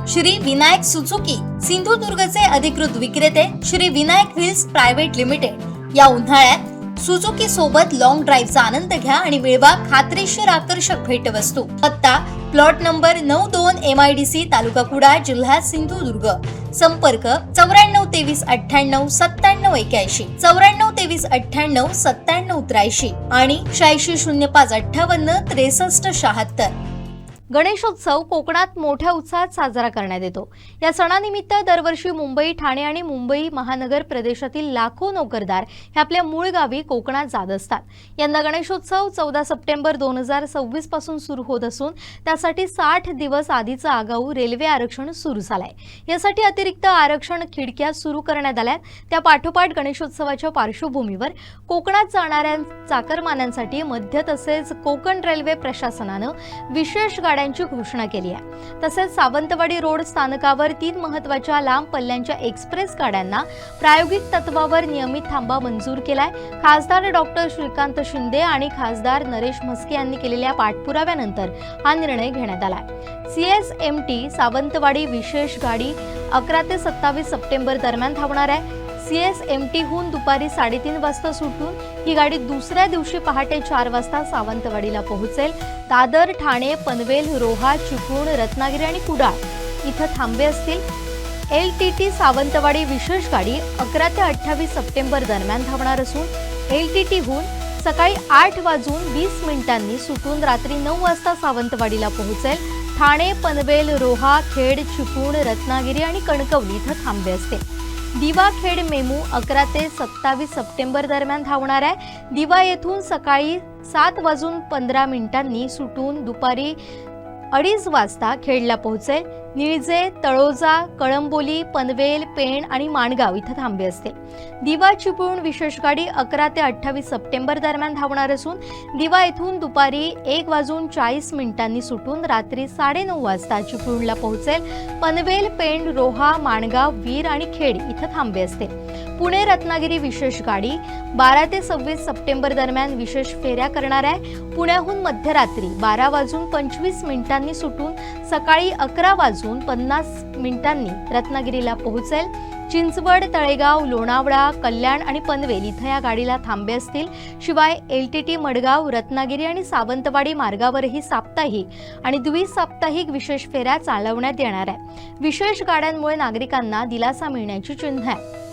Shri Vinayak Suzuki सिंधुदुर्गचे अधिकृत विक्रेते Shri Vinayak wheels private limited या उन्हाळ्यात सुझुकी सोबत लॉंग ड्राईव्हचा आनंद घ्या आणि मिळवा खात्रीशीर आकर्षक भेटवस्तू। पत्ता प्लॉट नंबर 92 MIDC तालुका कुडाळ जिल्हा सिंधुदुर्ग। संपर्क 9423989781 9423989783 आणि 860558637676। गणेशोत्सव कोकणात मोठ्या उत्साहात साजरा करण्यात येतो। या सणानिमित्त दरवर्षी मुंबई, ठाणे आणि मुंबई महानगर प्रदेशातील लाखो नोकरदार हे आपल्या मूळ गावी कोकणात जात असतात। यंदा गणेशोत्सव 14 सप्टेंबर 2026 पासून सुरू होत असून त्यासाठी 60 दिवस आधीचं आगाऊ रेल्वे आरक्षण सुरू झालंय। यासाठी अतिरिक्त आरक्षण खिडक्या सुरू करण्यात आल्या। त्या पाठोपाठ गणेशोत्सवाच्या पार्श्वभूमीवर कोकणात जाणाऱ्या चाकरमान्यांसाठी मध्य तसेच कोकण रेल्वे प्रशासनानं विशेष गाड्यांची घोषणा केली आहे। तसेच सावंतवाडी रोड स्थानकावर 3 महत्त्वाच्या लांब पल्ल्यांच्या एक्सप्रेस गाड्यांना प्रायोगिक तत्वावर नियमित थांबा मंजूर केलाय। खासदार डॉक्टर श्रीकांत शिंदे आणि खासदार नरेश म्हस्के यांनी केलेल्या पाठपुराव्यानंतर हा निर्णय घेण्यात आलाय। CSMT सावंतवाडी विशेष गाडी 11 ते 27 सप्टेंबर दरम्यान धावणार आहे। CSMT हून दुपारी 3:30 वाजता सुटून ही गाडी दुसऱ्या दिवशी पहाटे 4 वाजता सावंतवाडीला पोहोचेल। दादर, ठाणे, पनवेल, रोहा, चिपळूण, रत्नागिरी आणि कुडाळ इथं थांबे असतील। LTT सावंतवाडी विशेष गाडी 11 ते 28 सप्टेंबर दरम्यान धावणार असून LTT हून सकाळी 8:20 सुटून रात्री 9 वाजता सावंतवाडीला पोहोचेल। ठाणे, पनवेल, रोहा, खेड, चिपळूण, रत्नागिरी आणि कणकवली इथं थांबे असतील। दिवा खेड मेमू 11 ते 27 सप्टेंबर दरम्यान धावणार आहे। दिवा येथून सकाळी 7:15 सुटून दुपारी 2:30 वाजता खेडला पोहोचेल। निळजे, तळोजा, कळंबोली, पनवेल, पेण आणि माणगाव इथं थांबे असतील। दिवा चिपळूण विशेष गाडी 11 ते 28 सप्टेंबर दरम्यान धावणार असून दिवा येथून दुपारी 1:40 सुटून रात्री 9:30 वाजता चिपळूणला पोहोचेल। पनवेल, पेण, रोहा, माणगाव, वीर आणि खेड इथं थांबे असतील। पुणे रत्नागिरी विशेष गाडी 12 ते 26 सप्टेंबर दरम्यान विशेष फेऱ्या करणार आहे। पुण्याहून मध्यरात्री 12:25 सुटून सकाळी 11:50 रत्नागिरीला पोहोचेल। चिंचवड, तळेगाव, लोणावळा, कल्याण आणि पनवेल इथं या गाडीला थांबे असतील। शिवाय LTT मडगाव, रत्नागिरी आणि सावंतवाडी मार्गावरही साप्ताहिक आणि द्विसाप्ताहिक विशेष फेऱ्या चालवण्यात येणार आहे। विशेष गाड्यांमुळे नागरिकांना दिलासा मिळण्याची चिन्ह आहे।